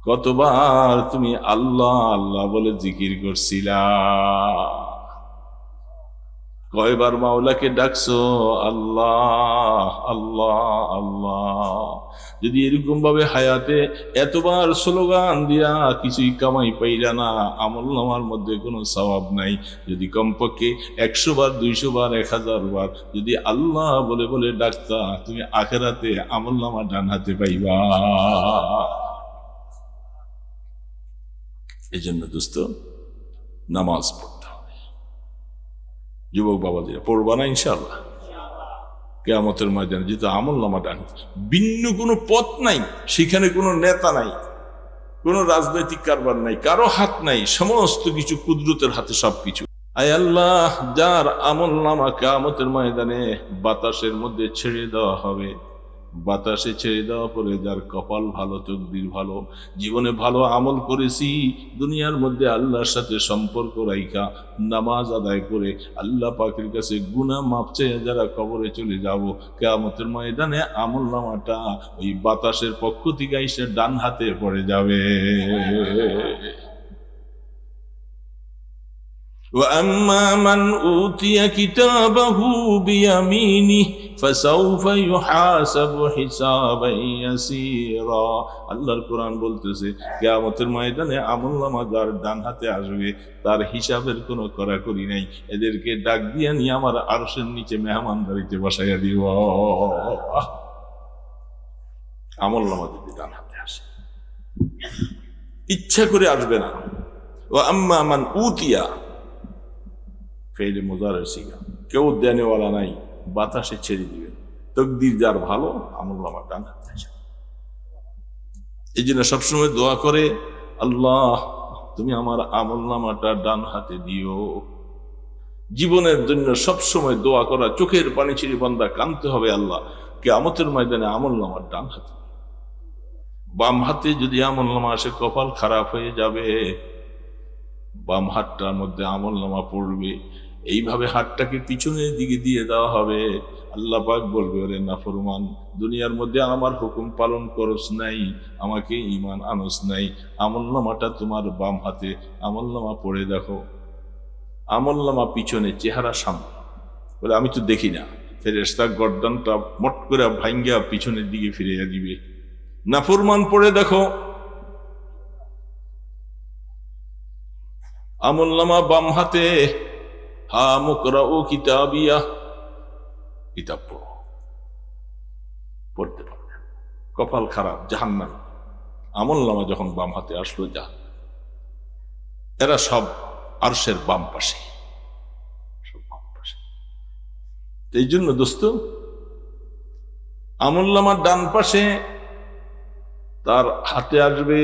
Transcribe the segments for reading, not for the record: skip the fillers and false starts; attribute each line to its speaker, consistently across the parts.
Speaker 1: কতবার তুমি আল্লাহ আল্লাহ বলে জিকির করছিলা, কয়বার মাওলাকে ডাকছো আল্লাহ আল্লাহ আল্লাহ। যদি এরকম ভাবে হায়াতে এতবার স্লোগান দিয়া কিছুই কামাই পাইলা না, আমলনামার মধ্যে কোনো সওয়াব নাই। যদি কমপক্ষে 100 বার 200 বার 1000 বার যদি আল্লাহ বলে বলে ডাকতা, তুমি আখেরাতে আমলনামা ডান হাতে পাইবা। এই জন্য দোস্ত, নামাজ পড়তে হবে। যুবক বাবাদের পড়বা না ইনশাআল্লাহ? কিয়ামতের ময়দানে যেহেতু আমলনামা ডান, ভিন্ন কোনো পথ নাই, সেখানে কোনো নেতা নাই, কোনো রাজনৈতিক কারবার নাই, কারো হাত নাই, সমস্ত কিছু কুদরতের হাতে সবকিছু। আয় আল্লাহ, যার আমলনামা কিয়ামতের ময়দানে বাতাসের মধ্যে ছেড়ে দেওয়া হবে, বাতাসে ছেড়ে দেওয়া পরে যার কপাল ভালো, তকদির ভালো, জীবনে ভালো আমল করেছি, দুনিয়ার মধ্যে আল্লাহর সাথে সম্পর্ক রাইখা নামাজ আদায় করে আল্লাহ পাকের কাছে গুনাহ মাপ চেয়ে যারা কবরে চলে যাব, কিয়ামতের ময়দানে আমলনামাটা ওই বাতাসের পক্ষ থেকে এসে ডান হাতে পড়ে যাবে। وَأَمَّا مَنْ أُوتِيَ كِتَابَهُ بِيَمِينِهِ فَسَوْفَ يُحَاسَبُ حِسَابًا يَسِيرًا। আল্লাহর কোরআন বলতেছে কিয়ামতের ময়দানে আমলনামা যার ডান হাতে আসবে, তার হিসাবের কোনো কড়াকড়ি নাই। এদেরকে ডাক দিয়ে নিয়ে আমার আরশের নিচে মেহমানদারিতে বসাইয়া দিব। আমলনামা যদি ডান হাতে আসে, ইচ্ছা করে আসবে না। وَأَمَّا مَنْ أُوتِيَ ফেলে মুজারের সিগা, কেউ দেনেওয়ালা নাই, বাতাসে ছেড়ে দিবেন। তকদির যার ভালো, আমলনামা ডান হাতে আসে। এই জন্য সবসময় দোয়া করে, আল্লাহ তুমি আমার আমলনামাটা ডান হাতে দিও। জীবনের জন্য সবসময় দোয়া করা, চোখের পানি ছিঁড়ে বান্দা কাঁদতে হবে, আল্লাহ কিয়ামতের ময়দানে আমলনামার ডান হাতে। বাম হাতে যদি আমলনামা আসে, কপাল খারাপ হয়ে যাবে। বাম হাতটার মধ্যে আমলনামা পড়বে, এইভাবে হাতটাকে পিছনের দিকে দিয়ে দেওয়া হবে। আল্লাহ পাক বলবে, ওরে নাফরমান, দুনিয়ার মধ্যে আমার হুকুম পালন করস নাই, আমাকে ঈমান আনস নাই, আমলনামাটা তোমার বাম হাতে, আমলনামা পড়ে দেখো। আমলনামা পিছনে, চেহারা সামনে। বলে আমি তো দেখি না। ফেরেশতা গর্দানটা মট করে ভাঙ্গা পিছনের দিকে ফিরিয়ে দিবে। নাফরমান পড়ে দেখো, আমলনামা বাম হাতে, হা মুকরাউ কিতাবিয়া, কিতাব পড়ো, পড়তে পারবে। কপাল খারাপ, জাহান্নাম। আমলনামা যখন বাম হাতে আসলো, যা এরা সব আরশের বাম পাশে, সব বাম পাশে। এই জন্য দোস্ত, আমলনামার ডান পাশে তার হাতে আসবে,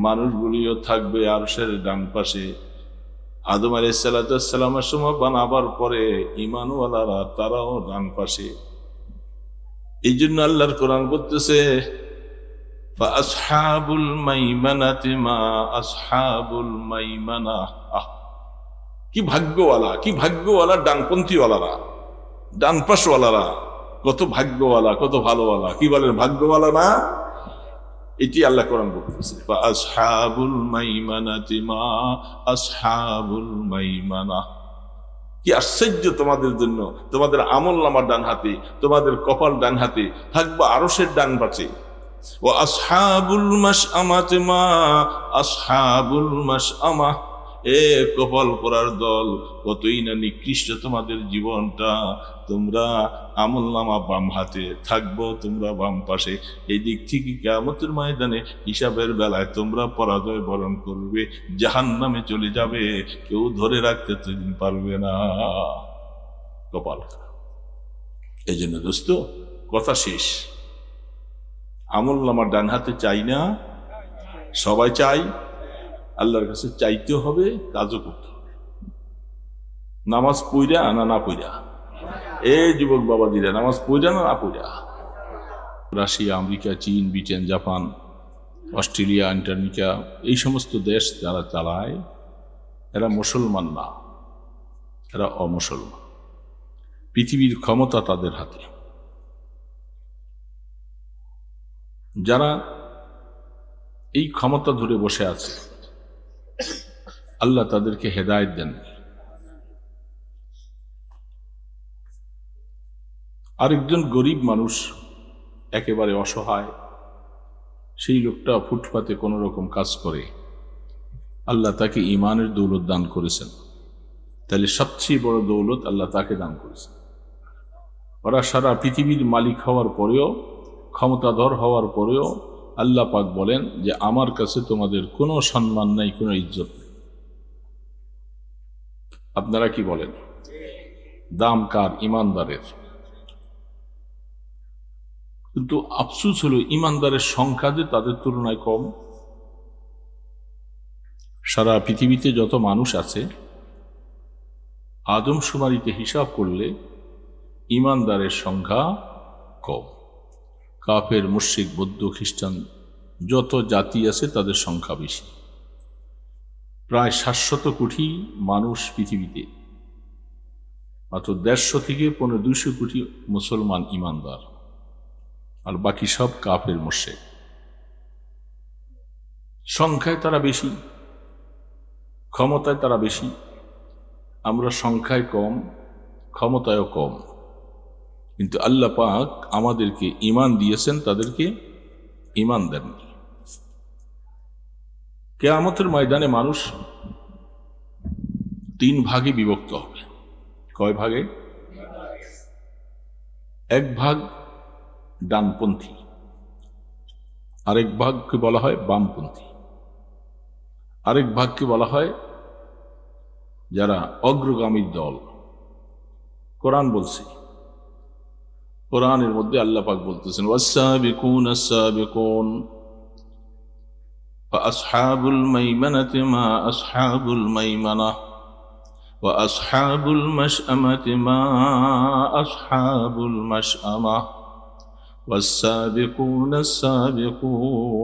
Speaker 1: মানুষগুলিও থাকবে আরশের ডান পাশে। আদম আলাইহিস সালামের সময় বানাবার পরে ঈমানওয়ালারা তারাও ডান পাশে। এই জন্য আল্লাহর কোরআন বলতেছে, ফাআসহাবুল মাইমানাতি মা আসহাবুল মাইমানা। কি ভাগ্যওয়ালা, কি ভাগ্যওয়ালা ডানপন্থীওয়ালারা, ডান পাশওয়ালারা, কত ভাগ্যওয়ালা, কত ভালোওয়ালা। কি বলেন, ভাগ্যওয়ালা না? এটি আল্লাহ কোরআন বলতেছে, আসহাবুল মাইমানাতি মা আসহাবুল মাইমানা। কি আশ্চর্য তোমাদের জন্য, তোমাদের আমলনামা ডান হাতে, তোমাদের কপাল ডান হাতে, থাকবা আরশের ডান পাশে। ও আসহাবুল মাশআমাতি মা আসহাবুল মাশআমা। এ কপাল পরার দল, কতই না নিকৃষ্ট তোমাদের জীবনটা। তোমরা আমলনামা বাম হাতে, থাকবো তোমরা বাম পাশে। এই দিক থেকে কিয়ামতের ময়দানে হিসাবের বেলায় তোমরা পরাজয় বরণ করবে, জাহান্নামে চলে যাবে, কেউ ধরে রাখতে তুমি পারবে না। কপাল। এই জন্য দোস্ত, কথা শেষ। আমলনামা ডান হাতে চাই না, সবাই চাই। আল্লাহর কাছে চাইতে হবে, কাজও করতে হবে। নামাজ পইরা না না পইরা? এই যুবক বাবাজিরা, নামাজ পইরা না না পইরা? রাশিয়া, আমেরিকা, চীন, ব্রিটেন, জাপান, অস্ট্রেলিয়া, আন্টার্কটিকা, এই সমস্ত দেশ যারা চালায়, এরা মুসলমান না, এরা অমুসলমান। পৃথিবীর ক্ষমতা তাদের হাতে। যারা এই ক্ষমতা ধরে বসে আছে, আল্লাহ তাদেরকে হেদায়েত দেন। আরেকজন গরিব মানুষ, একেবারে অসহায়, সেই লোকটা ফুটপাতে কোনো রকম কাজ করে, আল্লাহ তাকে ঈমানের দৌলত দান করেছেন। তাহলে সবচেয়ে বড় দৌলত আল্লাহ তাকে দান করেছেন। ওরা সারা পৃথিবীর মালিক হওয়ার পরেও, ক্ষমতাধর হওয়ার পরেও আল্লাহ পাক বলেন যে আমার কাছে তোমাদের কোনো সম্মান নাই, কোনো ইজ্জত নেই। আপনারা কি বলেন? দাম কার? ইমানদারের। কিন্তু আফসোস হলো ইমানদারের সংখ্যা যে তাদের তুলনায় কম। সারা পৃথিবীতে যত মানুষ আছে, আদমশুমারিতে হিসাব করলে ইমানদারের সংখ্যা কম। কাফের, মুশরিক, বৌদ্ধ, খ্রিস্টান যত জাতি আছে তাদের সংখ্যা বেশি। প্রায় 700 কোটি মানুষ পৃথিবীতে, মাত্র 150 থেকে 200 কোটি মুসলমান ইমানদার, আর বাকি সব কাফের, মুশরিক। সংখ্যায় তারা বেশি, ক্ষমতায় তারা বেশি। আমরা সংখ্যায় কম, ক্ষমতায়ও কম, কিন্তু আল্লাহ পাক আমাদেরকে ঈমান দিয়েছেন, তাদেরকে ঈমান দেননি। কিয়ামতের ময়দানে মানুষ 3 ভাগে বিভক্ত হবে। কয় ভাগে? এক ভাগ ডানপন্থী, আরেক ভাগকে বলা হয় বামপন্থী, আরেক ভাগকে বলা হয় যারা অগ্রগামী দল। কোরআন বলছে, কোরআনের মধ্যে আল্লাহ পাক বলতেছেন ওয়াস-সাবিকুন আস-সাবিকুন ফাআসহাবুল মাইমানাতি মা আসহাবুল মাইমানাহ ওয়া আসহাবুল মাশআমাতি মা আসহাবুল মাশআমাহ ওয়াস-সাবিকুন আস-সাবিকুন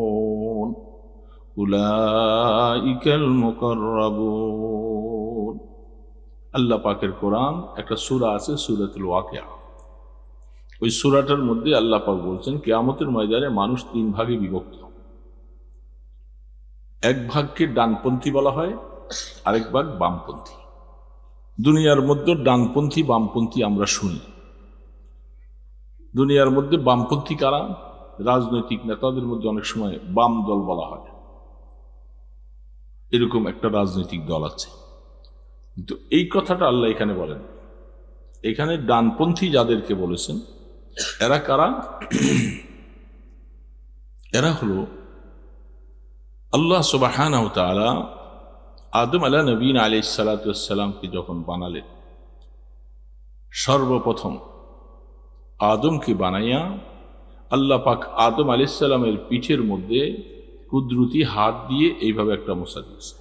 Speaker 1: উলাইকাল মুকাররাবুন। আল্লাহ পাকের কোরআন একটা সূরা আছে, সূরাতুল ওয়াকিয়া। ওই সূরাটার মধ্যে আল্লাহ পাক বলছেন কিয়ামতের ময়দানে মানুষ 3 ভাগে বিভক্ত। এক ভাগকে ডানপন্থী বলা হয়, আরেক ভাগ বামপন্থী। দুনিয়ার মধ্যে ডানপন্থী বামপন্থী আমরা শুনি। দুনিয়ার মধ্যে বামপন্থী কারা? রাজনৈতিক নেতাদের মধ্যে অনেক সময় বাম দল বলা হয়, এরকম একটা রাজনৈতিক দল আছে। কিন্তু এই কথাটা আল্লাহ এখানে বলেন। এখানে ডানপন্থী যাদেরকে বলেছেন এরা কারা? এরা হলো আল্লাহ সুবহানাহু ওয়া তাআলা আদম নবীন আলাইহিস সালাতু ওয়াস সালামকে যখন বানালেন, সর্বপ্রথম আদমকে বানাইয়া আল্লাহ পাক আদম আলাইহিস সালামের পিঠের মধ্যে কুদরতি হাত দিয়ে এইভাবে একটা মোছা দিয়েছে।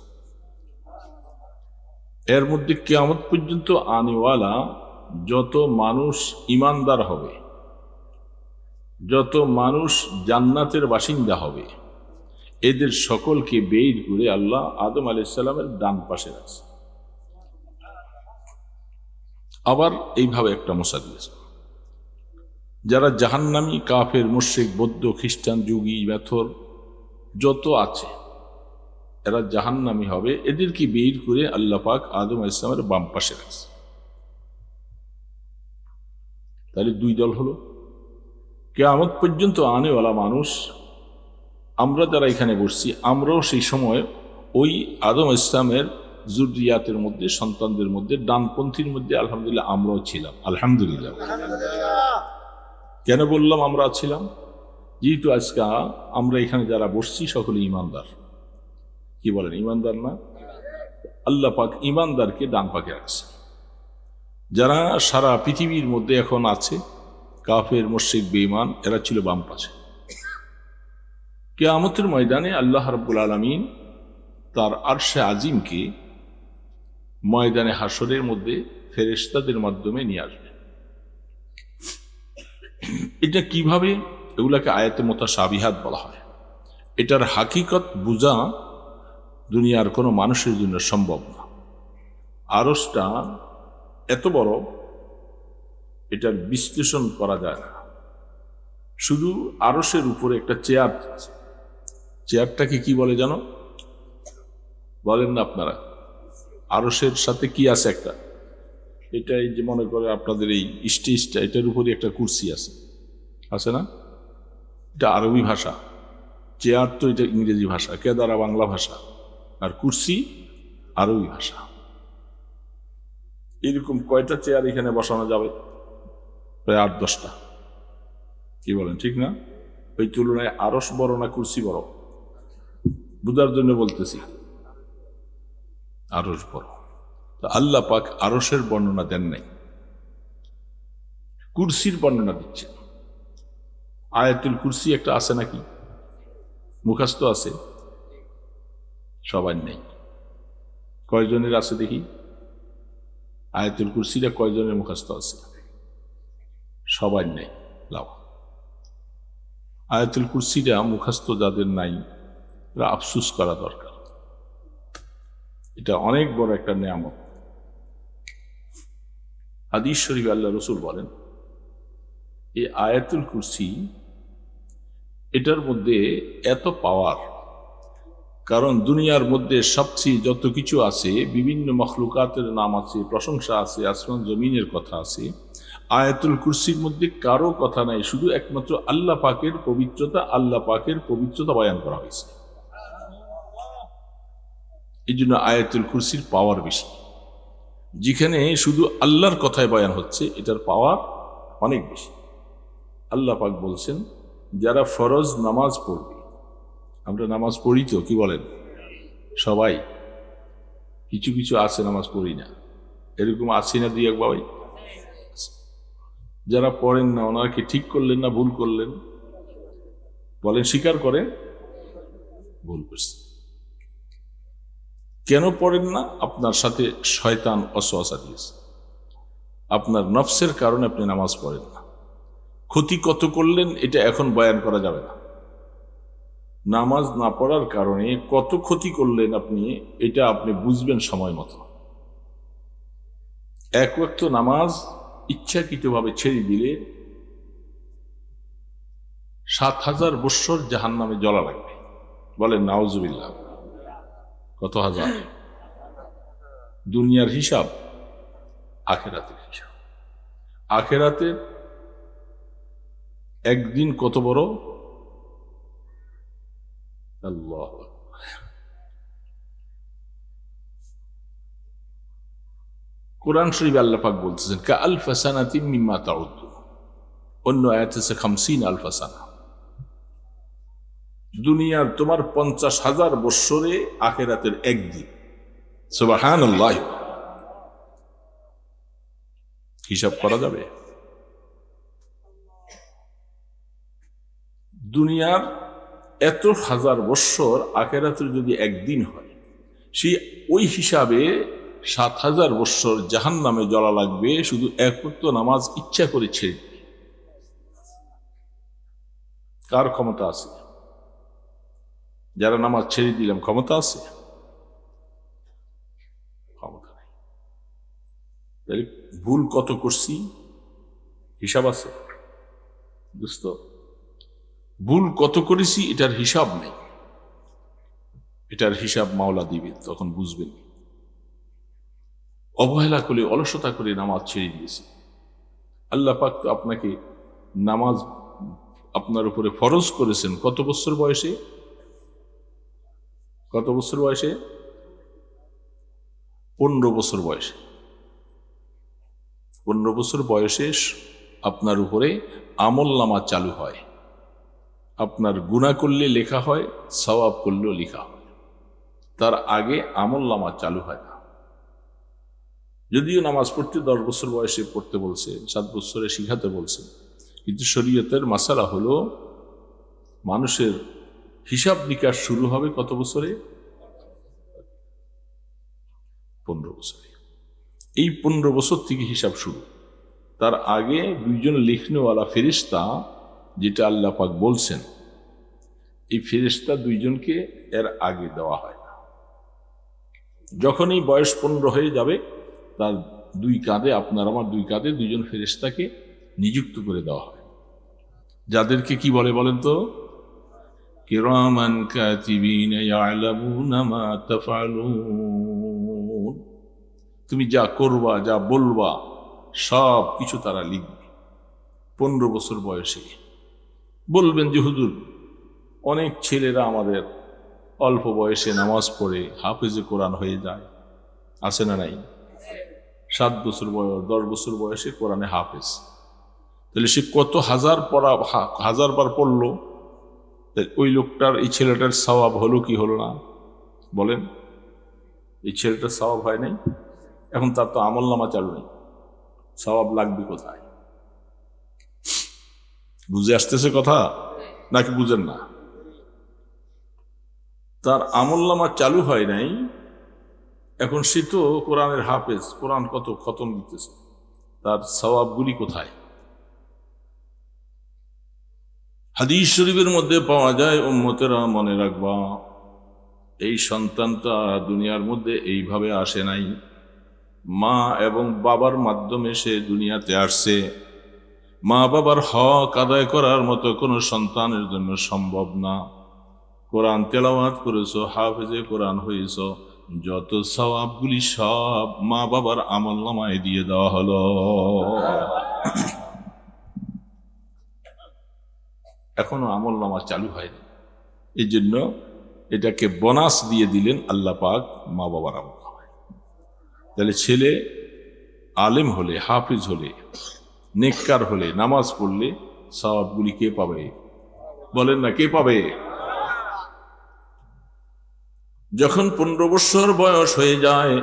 Speaker 1: এর মধ্যে কিয়ামত পর্যন্ত আনেওয়ালা যত মানুষ ইমানদার হবে, যত মানুষ জান্নাতের বাসিন্দা হবে, এদের সকলকে বের করে আল্লাহ আদম আলাইহিস সালামের ডান পাশে রাখছে। আবার এইভাবে একটা মোছা দিয়েছে। যারা জাহান্নামী, কাফের, মুশরিক, বৌদ্ধ, খ্রিস্টান, যোগী, মেথর যত আছে এরা জাহান্নামী হবে, এদেরকে বের করে আল্লাহ পাক আদম আলাইহিস সালামের বাম পাশে রাখছে। তাহলে 2 দল হলো। কিয়ামত পর্যন্ত আনেওয়ালা মানুষ, আমরা যারা এখানে বসছি, আমরাও সেই সময় ওই আদম ইসলামের যুররিয়াতের মধ্যে, সন্তানদের মধ্যে, ডানপন্থীর মধ্যে আলহামদুলিল্লাহ আমরাও ছিলাম। আলহামদুলিল্লাহ। কেন বললাম আমরা ছিলাম? যেহেতু আজকে আমরা এখানে যারা বসছি সকলে ইমানদার। কি বলেন, ইমানদার না? আল্লাহ পাক ইমানদারকে ডান পাকে রাখছে। যারা সারা পৃথিবীর মধ্যে এখন আছে কাফের, মুশরিক, বেঈমান, এরা ছিল বাম পাশে। কিয়ামতের ময়দানে আল্লাহ রাব্বুল আলামিন তার আরশে আজিমকে ময়দানে হাসরের মধ্যে ফেরেশতাদের মাধ্যমে নিয়ে আসবে। এটা কিভাবে? এগুলাকে আয়াতে মুতাশাবিহাত বলা হয়। এটার হাকিকত বোঝা দুনিয়ার কোনো মানুষের জন্য সম্ভব না। আরশটা এত বড়, এটার বিশ্লেষণ করা যায় না। শুধু আরশের উপরে একটা চেয়ার আছে, চেয়ারটাকে কি বলে জানো? বলেন না আপনারা? আরশের সাথে কি আছে একটা? এটা এই যে মনে করে আপনাদের এই স্টেজটা, এটার উপরে একটা কুরসি আছে, আছে না? এটা আরবি ভাষা। চেয়ার তো এটা ইংরেজি ভাষা, কেদারা বাংলা ভাষা, আর কুরসি আরবি ভাষা। এরকম কয়টা চেয়ার এখানে বসানো যাবে? প্রায় 8-10টা। কি বলেন, ঠিক না? ওই তুলনায় আরশ বড় না কুরসি বড়? বুঝার জন্য বলতেছি, আরশ বড়। তো আল্লাহ পাক আরশের বর্ণনা দেন নাই, কুরসির বর্ণনা দিচ্ছেন। আয়াতুল কুরসি একটা আছে নাকি? মুখস্থ আছে? সবার নেই। কয়জনের আছে দেখি? আয়াতুল কুরসিটা কয়জনের মুখস্থ আছে? সবার নেই। লাভ। আয়াতুল কুরসিটা মুখস্থ যাদের নাই, এরা আফসুস করা দরকার। এটা অনেক বড় একটা নিয়ামত। হাদিস শরীফে আল্লাহ রসুল বলেন, এই আয়াতুল কুরসি, এটার মধ্যে এত পাওয়ার, কারণ দুনিয়ার মধ্যে সবচেয়ে যত কিছু আছে, বিভিন্ন মখলুকাতের নাম আছে, প্রশংসা আছে, আসমান জমিনের কথা আছে, আয়াতুল কুরসির মধ্যে কারো কথা নাই, শুধু একমাত্র আল্লাহ পাকের পবিত্রতা, আল্লাহ পাকের পবিত্রতা বয়ান করা হয়েছে। এই জন্য আয়াতুল কুরসির পাওয়ার বেশি। যেখানে শুধু আল্লাহর কথায় বয়ান হচ্ছে, এটার পাওয়ার অনেক বেশি। আল্লাহ পাক বলছেন, যারা ফরজ নামাজ পড়বে, আমরা নামাজ পড়ি তো, কি বলেন? সবাই কিছু কিছু আছে নামাজ পড়ি না, এরকম আছি না? দুই এক বাবাই। যারা পড়েন না, ওনারা কি ঠিক করলেন না ভুল করলেন? বলেন, স্বীকার করেন ভুল করছেন। কেন পড়েন না? আপনার সাথে শয়তান ওয়াসওয়াসা দিয়েছে, আপনার নফসের কারণে আপনি নামাজ পড়েন না। ক্ষতি কত করলেন এটা এখন বয়ান করা যাবে না। নামাজ না পড়ার কারণে কত ক্ষতি করলেন আপনি, এটা আপনি বুঝবেন সময় মতো। এক ওয়াক্ত নামাজ ইচ্ছাকৃতভাবে ছেড়ে দিলে 7,000 বৎসর জাহান্নামে জ্বলা লাগবে। বলেন নাউজুবিল্লাহ। কত হাজার? দুনিয়ার হিসাব, আখেরাতের হিসাব। আখেরাতের একদিন কত বড়! আল্লাহ। কোরআন শরীফে আল্লাহ পাক বলতেছেন, কাআলফা সানাতিন মিম্মা তাউদ্দুন। অন্য আয়াতে আছে 50 আলফা সানা। দুনিয়ার তোমার 50,000 বৎসরে আখেরাতের একদিন। সুবহানাল্লাহ। হিসাব করা যাবে? দুনিয়ার এত হাজার বৎসর আখেরাতের যদি একদিন হয়, সেই ওই হিসাবে 7,000 বৎসর জাহান্নামে জ্বলা লাগবে, শুধু এক ওয়াক্ত নামাজ ইচ্ছা করে ছেড়ে। কার ক্ষমতা আছে? যারা নামাজ ছেড়ে দিলাম, ক্ষমতা আছে? ক্ষমতা নেই। তাহলে ভুল কত করছি হিসাব আছে? দোস্ত, ভুল কত করেছি এটার হিসাব নেই। এটার হিসাব মাওলা দিবে, তখন বুঝবেন। অবহেলা করে, অলসতা করে নামাজ ছেড়ে দিয়েছি। আল্লাহ পাক তো আপনাকে নামাজ আপনার উপরে ফরজ করেছেন কত বছর বয়সে? কত বছর বয়সে? 15 বছর বয়সে। 15 বছর বয়সে আপনার উপরে আমল নামা চালু হয়। আপনার গুনাহ করলে লেখা হয়, সওয়াব করলেও লেখা হয়। তার আগে আমল নামা চালু হয় না। যদিও নামাজ পড়তে 10 বছর বয়সে পড়তে বলছে, 7 বছরে শিখাতে বলছে, কিন্তু শরীয়তের মাসালা হলো মানুষের হিসাব নিকাশ শুরু হবে কত বছরে? 15 বছরে। এই 15 বছর থেকে হিসাব শুরু। তার আগে দুইজন লিখনেওয়ালা ফেরেশতা, যেটা আল্লাহ পাক বলছেন, এই ফেরেশতা দুইজনকে এর আগে দেওয়া হয় না। যখনই বয়স 15 হয়ে যাবে, তার দুই কাঁধে, আপনার আমার দুই কাঁধে দুইজন ফেরেশতাকে নিযুক্ত করে দেওয়া হয়, যাদেরকে কি বলে বলেন তো? কিরামান কাতিবিন ইয়ালামুনা মা তাফআলুন। তুমি যা করবা, যা বলবা, সব কিছু তারা লিখবে। 15 বছর বয়সে বলবেন যে হুজুর, অনেক ছেলেরা আমাদের অল্প বয়সে নামাজ পড়ে হাফেজে কোরআন হয়ে যায়, আছে না নাই? 7 বছর বয়স, 10 বছর বয়সে কোরআনে হাফেজ। তাহলে সে কত হাজার বার পড়লো, ওই লোকটার, এই ছেলেটার সওয়াব হলো কি হলো না? বলেন, এই ছেলেটার সওয়াব হয় নাই? এখন তার তো আমলনামা চালু নেই, সওয়াব লাগবে কোথায়? বুঝে আসতেছে কথা নাকি বুঝেন না? তার আমলনামা চালু হয় নাই, এখন সে তো কোরআনের হাফেজ, কোরআন কত খতম দিতেছে, তার সওয়াবগুলি কোথায়? হাদিস শরীফের মধ্যে পাওয়া যায়, উম্মতেরা মনে রাখবা, এই সন্তানটা দুনিয়ার মধ্যে এইভাবে আসে নাই, মা এবং বাবার মাধ্যমে সে দুনিয়াতে আসছে। মা বাবার হক আদায় করার মতো কোনো সন্তানের জন্য সম্ভব না। কোরআন তেলাওয়াত করেছো, হাফেজে কোরআন হয়েছ, যত সওয়াবগুলি সব মা বাবার আমলনামায় দিয়ে দেওয়া হলো। এখনো আমলনামা চালু হয়নি, এই জন্য এটাকে বোনাস দিয়ে দিলেন আল্লাহ পাক মা বাবার আমলনামায়। তাহলে ছেলে আলেম হলে, হাফিজ হলে, নেককার হলে, নামাজ পড়লে সওয়াবগুলি কে পাবে? বলেন না, কে পাবে? যখন 15 বছর বয়স হয়ে যায়,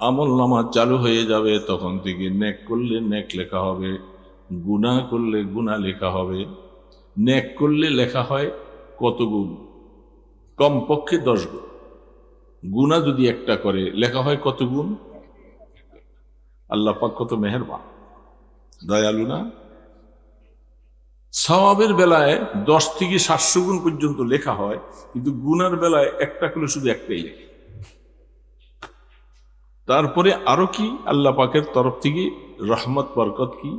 Speaker 1: আমলনামা চালু হয়ে যাবে, তখন থেকে নেক করলে নেক লেখা হবে, গুনাহ করলে গুনাহ লেখা হবে। নেক করলে লেখা হয় কত গুণ? কমপক্ষে 10 গুণ। গুনাহ যদি একটা করে লেখা হয় কত গুণ? আল্লাহ পাক কত মেহেরবান, দয়ালু না? সওয়াবের বেলায় 10 থেকে 700 গুণ পর্যন্ত লেখা হয়, কিন্তু গুনার বেলায় একটা করলে শুধু একটাই লেখে। তারপরে আরো কি আল্লাহ পাকের তরফ থেকে রহমত বরকত কি?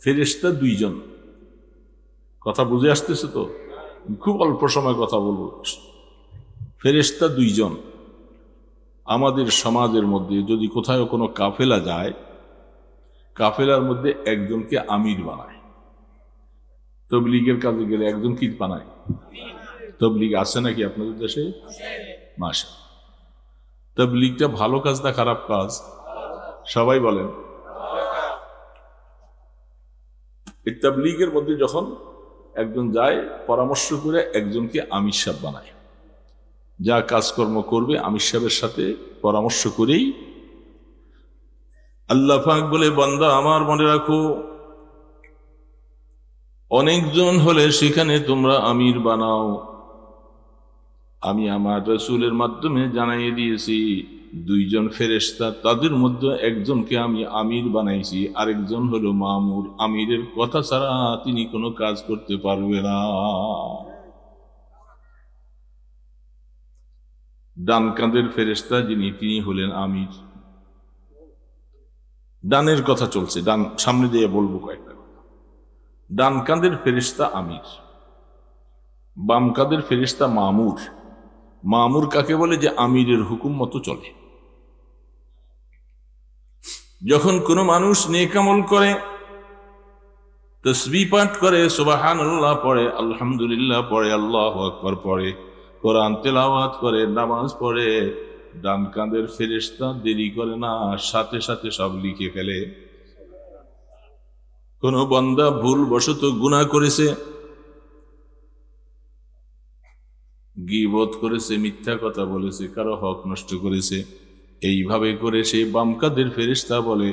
Speaker 1: ফেরেশতা 2 জন। কথা বুঝে আসতেছে তো? খুব অল্প সময় কথা বলবো। ফেরেশতা 2 জন। আমাদের সমাজের মধ্যে যদি কোথাও কোনো কাফেলা যায়, কাফেলার মধ্যে একজনকে আমির বানায়। তবলিগের কাজে গেলে একজন কি বানায়? তবলিগ আছে নাকি আপনাদের দেশে? মাশাআল্লাহ। তবলিগটা ভালো কাজ না খারাপ কাজ? সবাই বলেন। এই তবলিগের মধ্যে যখন একজন যায়, পরামর্শ করে একজনকে আমির সাহেব বানায়। যা কাজকর্ম করবে আমির সাহেবের সাথে পরামর্শ করেই। আল্লাহ পাক বলে, বান্দা আমার মনে রাখো, অনেকজন হলে সেখানে তোমরা আমির বানাও। আমি আমার রাসূলের মাধ্যমে জানাইয়ে দিয়েছি 2 জন ফেরেশতা, তাদের মধ্যে একজনকে আমি আমির বানাইছি, আরেকজন হলো মামুর। আমিরের কথা ছাড়া তিনি কোনো কাজ করতে পারবে না। ডান কাঁধের ফেরেশতা যিনি, তিনি হলেন আমির। ডানের কথা চলছে, ডান সামনে দিয়ে বলবো কয়েকটা কথা। ডান কাঁধের ফেরেশতা আমির, বাম কাঁধের ফেরেশতা মামুর। মামুর কাকে বলে? যে আমিরের হুকুম মতো চলে। যখন কোনো মানুষ নেক আমল করে, তাসবিহ পাঠ করে, সুবহানাল্লাহ পড়ে, আলহামদুলিল্লাহ পড়ে, আল্লাহু আকবার পড়ে, কোরআন তেলাওয়াত করে, নামাজ পড়ে, ডান কাঁধের ফেরেশতা দেরি করে না, সাথে সাথে সব লিখে ফেলে। কোন বান্দা ভুলবশত গুনাহ করেছে, গীবত করেছে, মিথ্যা কথা বলেছে, কারো হক নষ্ট করেছে, এইভাবে করে সেই বাম কাঁধের ফেরেশতা বলে,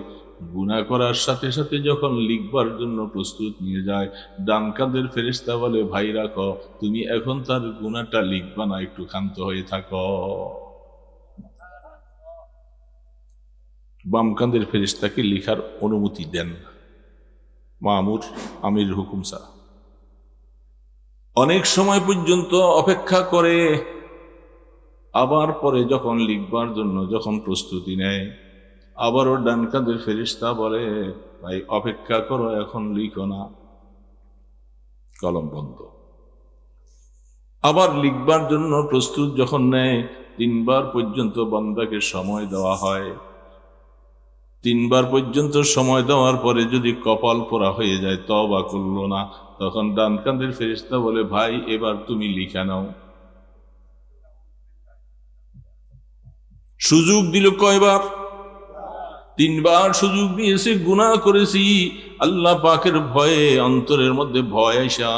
Speaker 1: গুনাহ করার সাথে সাথে যখন লিখবার জন্য প্রস্তুত নিয়ে যায়, ডান কাঁধের ফেরেশতা বলে, ভাই রাখো, তুমি এখন তার গুনাহটা লিখবা না, একটু ক্ষান্ত হয়ে থাকো। বাম কাঁধের ফেরেশতাকে লিখার অনুমতি দেন না মামুর, আমির হুকুম ছাড়া। অনেক সময় পর্যন্ত অপেক্ষা করে, আবার পরে যখন লিখবার জন্য যখন প্রস্তুতি নেয়, আবারও ডান কাঁধের ফেরেশতা বলে, ভাই অপেক্ষা করো, এখন লিখো না, কলম বন্ধ। আবার লিখবার জন্য প্রস্তুত যখন নেয়, 3 বার পর্যন্ত বান্দাকে সময় দেওয়া হয়। 3 বার পর্যন্ত সময় দেওয়ার পরে যদি কপাল পোড়া হয়ে যায়, তওবা করলো না, তখন ডান কাঁধের ফেরেশতা বলে, ভাই এবার তুমি লিখা নাও। সুযোগ দিল কয়বার? 3 বার সুযোগ দিয়েছে। গুনাহ করেছি, আল্লাহ পাকের ভয়ে, অন্তরের মধ্যে ভয় আইসা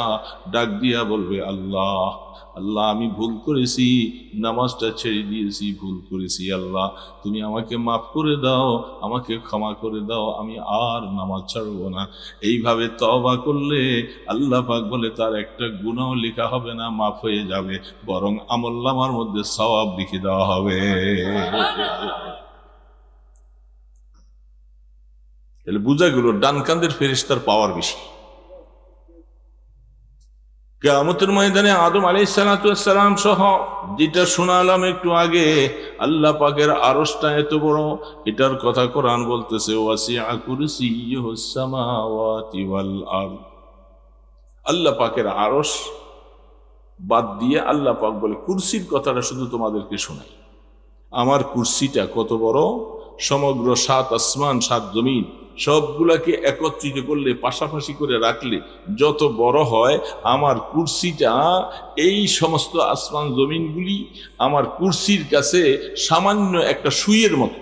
Speaker 1: ডাক দিয়া বলবে, আল্লাহ আল্লাহ আমি ভুল করেছি, নামাজটা ছেড়ে দিয়েছি, ভুল করেছি, আল্লাহ তুমি আমাকে মাফ করে দাও, আমাকে ক্ষমা করে দাও, আমি আর নামাজ ছাড়ব না। এইভাবে তওবা করলে আল্লাহ পাক বলে তার একটা গুনাহ লেখা হবে না, মাফ হয়ে যাবে, বরং আমলনামার মধ্যে সওয়াব লিখে দেওয়া হবে। তাহলে বুঝা গেল ডান কাঁধের ফেরেশতার পাওয়ার বেশি। কিয়ামতের ময়দানে আদম আলাইহিস সালাতু ওয়াস সালাম সহ, যেটা শোনালাম একটু আগে, আল্লাহ পাকের আরশটা এত বড়, এটার কথা কোরআন বলতেছে, ওয়াসিআ কুরসিয়্যুহুস সামাওয়াতি ওয়াল আরদ। আল্লাহ পাকের আরশ বাদ দিয়ে আল্লাহ পাক বলে, কুরসির কথাটা শুধু তোমাদেরকে শোনাই, আমার কুরসিটা কত বড়, সমগ্র 7 আসমান 7 জমিন সবগুলাকে একত্রিত করলে, পাশাপাশি করে রাখলে যত বড় হয়, আমার কুরসিটা এই সমস্ত আসমান জমিনগুলি আমার কুরসির কাছে সামান্য একটা সুইয়ের মতো।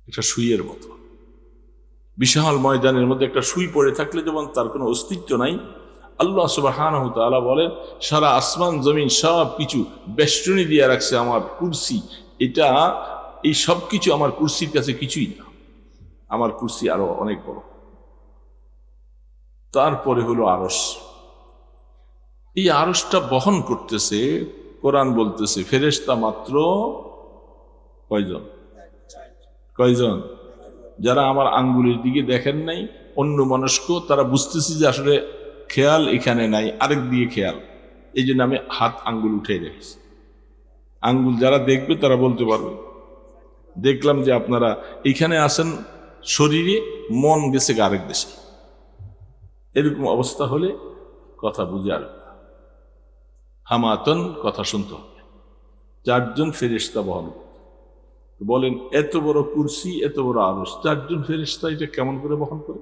Speaker 1: একটা সুইয়ের মতো। বিশাল ময়দানের মধ্যে একটা সুই পড়ে থাকলে যেমন তার কোনো অস্তিত্ব নাই, আল্লাহ সুবহানাহু ওয়া তাআলা বলেন সারা আসমান জমিন সব কিছু বেষ্টনী দিয়ে রাখছে আমার কুরসি, এটা এই সব কিছু আমার কুরসির কাছে কিছুই না, আমার কুরসি আরো অনেক বড়। তারপরে হলো আরশ। এই আরশটা বহন করতেছে, কোরআন বলতেছে ফেরেশতা মাত্র কয়জন? কয়জন? যারা আমার আঙ্গুলের দিকে দেখেন নাই, অন্য মনস্ক, তারা বুঝতেছি যে আসলে খেয়াল এখানে নাই, আরেক দিয়ে খেয়াল, এই জন্য আমি হাত আঙ্গুল উঠে রেখেছি। আঙ্গুল যারা দেখবে তারা বলতে পারবে, দেখলাম যে আপনারা এখানে আছেন শরীরে, মন গেছে আরেক দেশে। এরকম অবস্থা হলে কথা বুঝে আসবে, হামাতন কথা শুনতে হবে। 4 জন ফেরেশতা বহন বলেন, এত বড় কুরসি, এত বড় আরশ, 4 জন ফেরেশতা এটা কেমন করে বহন করে?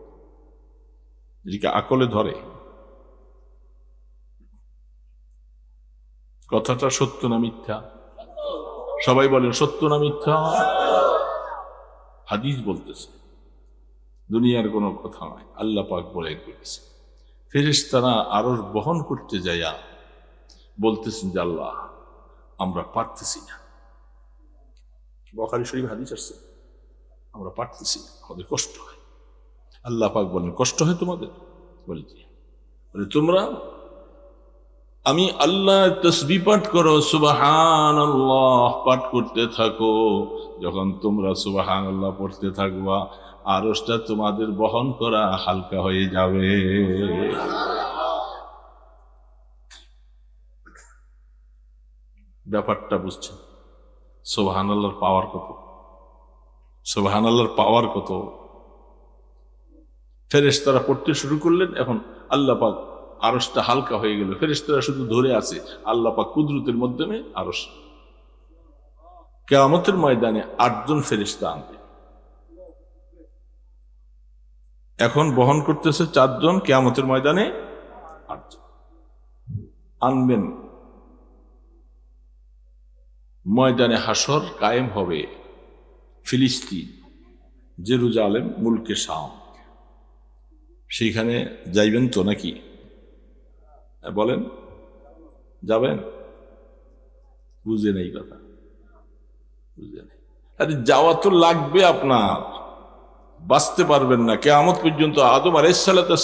Speaker 1: এদিকে আকলে ধরে? কথাটা সত্য না মিথ্যা? সবাই বলেন সত্য না মিথ্যা? হাদিস বলতেছে, দুনিয়ার কোনো কথা নয়, আল্লাহ পাক বলে দিয়েছে। ফেরেশতারা আরশ বহন করতে যাইয়া বলতেছেন যে আল্লাহ আমরা পারতেছি না। বুখারী শরীফ হাদিস আছে, আমরা পারতেছি না, আমাদের কষ্ট হয়। আল্লাহ পাক বলেন, কষ্ট হয় তোমাদের? বলে তোমরা আমি আল্লাহ তাসবিহ পাঠ করো, সুবহানাল্লাহ পাঠ করতে থাকো। যখন তোমরা সুবহানাল্লাহ পড়তে থাকবা, আরশটা তোমাদের বহন করা হালকা হয়ে যাবে। ব্যাপারটা বুঝছেন? সুবহানাল্লাহর পাওয়ার কত, সুবহানাল্লাহর পাওয়ার কত। ফেরেশতারা পড়তে শুরু করলেন, এখন আল্লাহ পাক আরশটা হালকা হয়ে গেল, ফেরেশতারা শুধু ধরে আছে, আল্লাহ পাক কুদরতের মাধ্যমে আরশ। কিয়ামতের ময়দানে 8 জন ফেরেশতা আনবে, এখন বহন করতেছে 4 জন, কিয়ামতের ময়দানে 8 জন আনবেন। ময়দানে হাসর কায়েম হবে ফিলিস্তিন, জেরুজালেম, মুলকে শাম। সেইখানে যাইবেন তো নাকি? বলেন, যাবেন? বুঝে নেই কথা, বুঝে নেই। আরে যাওয়া তো লাগবে, আপনার বাঁচতে পারবেন না কিয়ামত পর্যন্ত। আদম আলাইহিস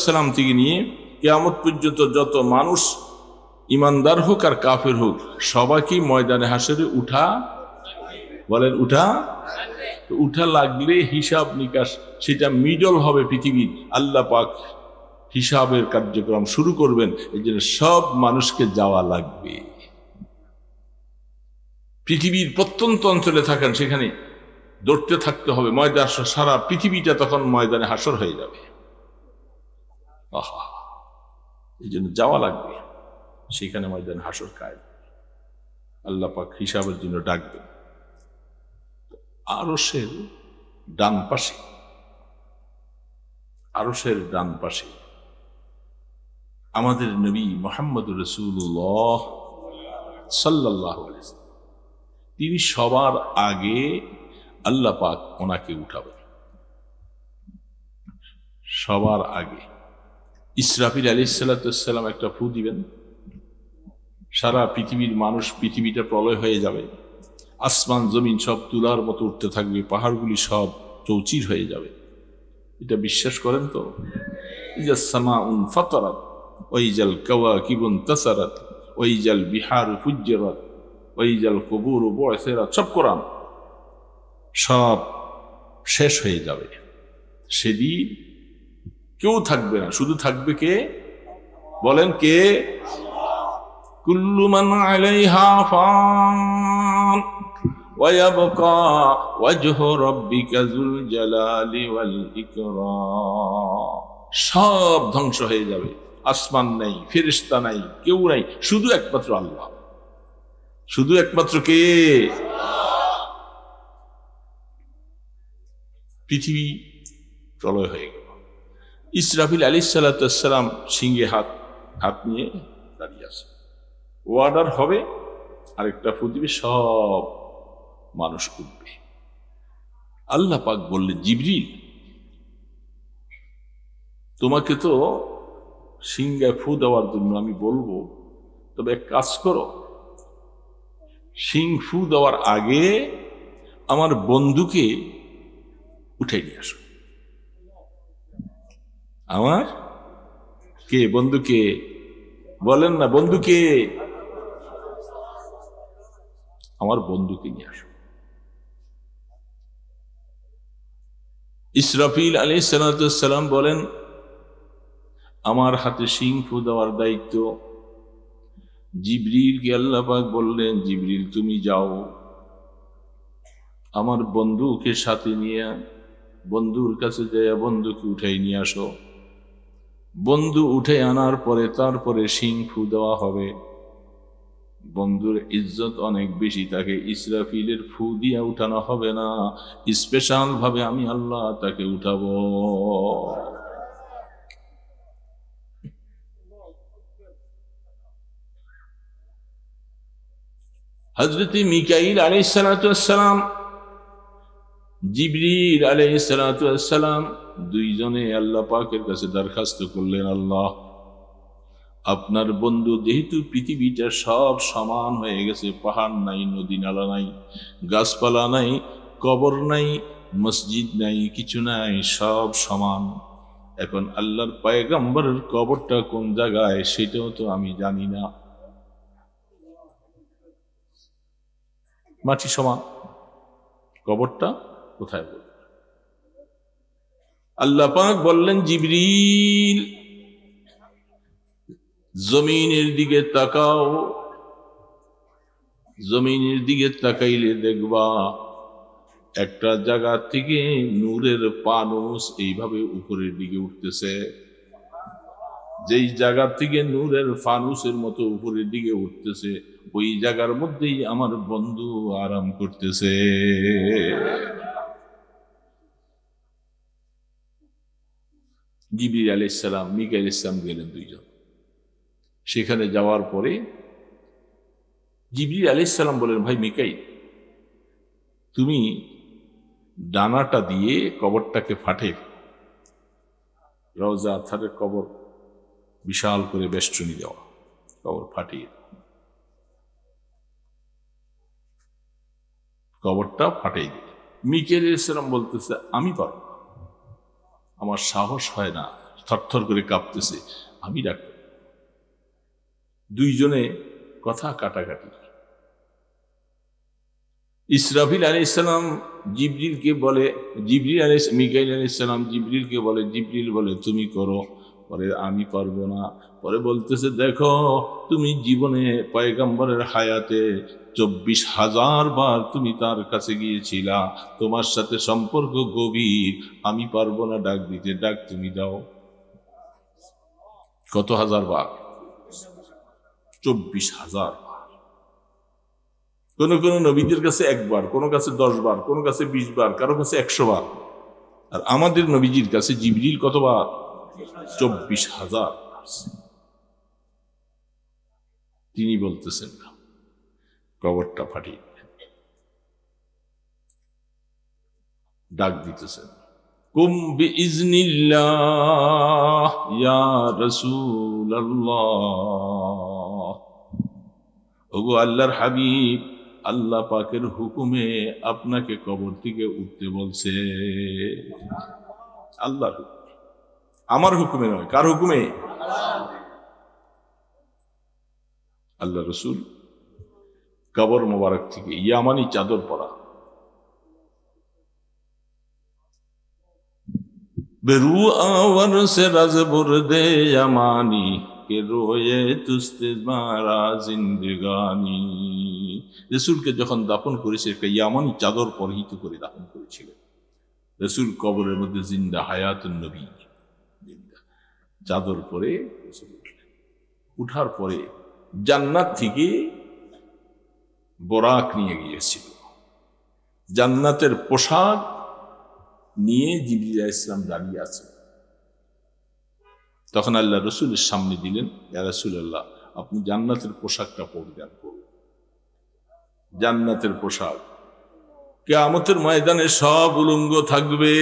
Speaker 1: সালাম থেকে নিয়ে কিয়ামত পর্যন্ত যত মানুষ, ইমানদার হোক আর কাফের হোক, সবাইকে ময়দানে হাসরে উঠা, বলেন উঠা, উঠা লাগলে হিসাব নিকাশ সেটা মিডল হবে পৃথিবীর। আল্লাহ পাক হিসাবের কার্যক্রম শুরু করবেন, এই জন্য সব মানুষকে যাওয়া লাগবে। পৃথিবীর প্রত্যন্ত অঞ্চলে থাকেন, সেখানে দৌড়তে থাকতে হবে ময়দান, সারা পৃথিবীটা তখন ময়দানে হাসর হয়ে যাবে। আহা, এই জন্য যাওয়া লাগবে সেখানে, ময়দানে হাসর কায়েম। আল্লাহ পাক হিসাবের জন্য ডাকবেন। আরশের ডান পাশে, আরশের ডান পাশে আমাদের নবী মুহাম্মদুর রাসূলুল্লাহ সাল্লাল্লাহু আলাইহি ওয়াসাল্লাম, তিনি সবার আগে আল্লাহ পাক ওনাকে উঠাবেন। সবার আগে ইসরাফিল আলাইহিস সালাম একটা ফু দিবেন, সারা পৃথিবীর মানুষ, পৃথিবীটা প্রলয় হয়ে যাবে, আসমান জমিন সব তুলার মতো উঠতে থাকবে, পাহাড়গুলি সব চৌচির হয়ে যাবে। এটা বিশ্বাস করেন তো? ইজা সামাউন ফাতারাত ওয়াইজাল কাওয়াকিবুন তাসারাত ওয়াইজাল বিহারু ফুজ্জিরাত ওয়াইজাল কুবুরু বু'সিরাত, সব কোরআন, সব শেষ হয়ে যাবে। সেদিন কেউ থাকবে না, শুধু থাকবে কে? বলেন কে? কুল্লু মান আলাইহা ফান ওয়া ইয়াবকা ওয়াজহু রাব্বিকা যুল জালালি ওয়াল ইকরাম। সব ধ্বংস হয়ে যাবে, আসমান নাই, ফেরেশতা নাই, কেউ নাই, শুধু একমাত্র আল্লাহ। শুধু একমাত্র কে? পৃথিবী প্রলয় হয়ে গেল। ইসরাফিল আলাইহিস সালাম সিংহে হাত নিয়ে দাঁড়িয়ে আছে। ওয়ার্ডার হবে, আরেকটা ফু দিবে, সব মানুষ উঠবে। আল্লাহ পাক বললেন, জিবরিল, তোমাকে তো সিংহে ফু দেওয়ার জন্য আমি বলবো, তবে এক কাজ করো, সিং ফু দেওয়ার আগে আমার বন্ধুকে উঠে নিয়ে আসো। আমার কে? বন্ধুকে বলেন না, বন্ধুকে? আমার বন্ধুকে নিয়ে আসো। ইসরাফিল আলাইহিস সালাম বলেন, আমার হাতে সিং ফু দেওয়ার দায়িত্ব জিবরিলকে আল্লাহ পাক বললেন, জিবরিল তুমি যাও, আমার বন্ধুকে সাথে নিয়ে বন্ধুর কাছে যায়, বন্ধুকে উঠাই নিয়ে আসো। বন্ধু উঠে আনার পরে তারপরে সিং ফু দেওয়া হবে। বন্ধুর ইজ্জত অনেক বেশি, তাকে ইসরাফিলের ফু দিয়া উঠানো হবে না, স্পেশাল ভাবে আমি আল্লাহ তাকে উঠাবো। হযরত মিকাইল আলাইহিস সালাম, জিবরিল আলাইহিস সালাম দুইজনে আল্লাহ পাকের কাছে দরখাস্ত করলেন, আল্লাহ, আপনার বন্ধু যেহেতু পৃথিবীটা সব সমান হয়ে গেছে, পাহাড় নাই, নদী নালা নাই, গাছপালা নাই, কবর নাই, মসজিদ নাই, কিছু নাই, সব সমান। এখন আল্লাহর পয়গম্বরের কবরটা কোন জায়গায় সেটাও তো আমি জানি না। মাটি সমান, কবরটা কোথায় বলবে? আল্লাহ পাক বললেন, জিবরিল জমিনের দিকে তাকাও, জমিনের দিকে তাকাইলে দেখবা একটা জায়গা থেকে নূরের পানুস এইভাবে উপরের দিকে উঠতেছে। যেই জায়গা থেকে নূরের ফানুসের মতো উপরের দিকে উঠতেছে, ওই জায়গার মধ্যেই আমার বন্ধু আরাম করতেছে। জিবরিল আলাইহিস সালাম, মিকাইল আলাইহিস সালাম গেলেন দুইজন। সেখানে যাওয়ার পরে জিবরিল আলাইহিস সালাম বলেন, ভাই মিকাইল, তুমি ডানাটা দিয়ে কবরটাকে ফাটে, রওজা আথারের কবর বিশাল করে বেষ্টনী দেওয়া, কবর ফাটিয়ে, কবরটা ফাটিয়ে দিল। মিকাইল আলাইহিস সালাম বলতেছে, আমি পারব না, আমার সাহস হয় না, থরথর করে কাঁপতেছে, আমি ডাক্তার। দুইজনে কথা কাটাকাটি। ইসরাফিল আলাইহিস সালাম জিবরিলকে বলে, মিকাইল আলাইহিস সালাম জিবরিলকে বলে, জিবরিল বলে তুমি করো। পরে আমি পারবো না। পরে বলতেছে, দেখো তুমি জীবনে পয়গম্বরের হায়াতে 24,000 বার তুমি তার কাছে গিয়েছিলা, তোমার সাথে সম্পর্ক গভীর, আমি পারবো না ডাক দিতে, ডাক তুমি দাও। কত হাজার বার? 24,000 বার। কোন কোন নবীদের কাছে 1 বার, কোন কাছে 10 বার, কোন কাছে 20 বার, কারো কাছে 100 বার। আর আমাদের নবীজির কাছে জিবরিল কতবার? 24,000। তিনি বলতেছেন কবরটা ফাটিয়ে ডাক দিতেছেন, কুম বিইজনিল্লাহ ইয়া রাসূলুল্লাহ। ওগো আল্লাহর হাবিব, আল্লাহ পাকের হুকুমে আপনাকে কবর থেকে উঠতে বলছে। আল্লাহর হুকুমে, আমার হুকুমে নয়। কার হুকুমে? আল্লাহ রসুল কবর মোবারক থেকে ইয়ামানি চাদর পরা বেরু আওয়ার সে রাজবুর দে ইয়ামানি কে রোয়ে তুস্তে মারা জিন্দেগানি। রসুলকে যখন দাফন করেছে একটা ইয়ামানি চাদর পরিহিত করে দাফন করেছিলেন। রসুল কবরের মধ্যে জিন্দা হায়াতুন নবী, চাদর পরে উঠার পরে জান্নাত থেকে বরাক নিয়ে গিয়েছিল। জান্নাতের পোশাক নিয়ে জিবরিল আলাইহিস সালাম দাঁড়িয়ে আছে। তখন আল্লাহ রসুলের সামনে দিলেন, ইয়া রাসূলুল্লাহ, আপনি জান্নাতের পোশাকটা পরিধান করুন। জান্নাতের পোশাক কিয়ামতের ময়দানে সব উলঙ্গ থাকবে,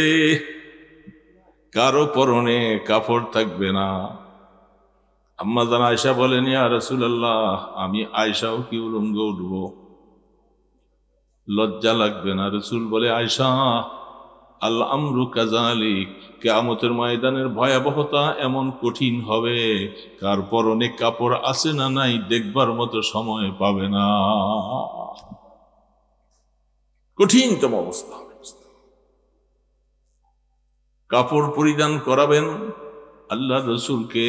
Speaker 1: কারো পরনে কাপড় থাকবে না। আম্মা জান আয়েশা বলেন, ইয়া রাসূলুল্লাহ, আমি আয়েশাও কি উলঙ্গ উঠবো? লজ্জা লাগবে না? রসুল বলে, আয়েশা, আল আমরু কাযালিক, কিয়ামতের ময়দানের ভয়াবহতা এমন কঠিন হবে, কার পরনে কাপড় আছে না নাই দেখবার মতো সময় পাবে না। কঠিনতম অবস্থা হবে। কাপড় পরিধান করাবেন আল্লাহ রসুলকে,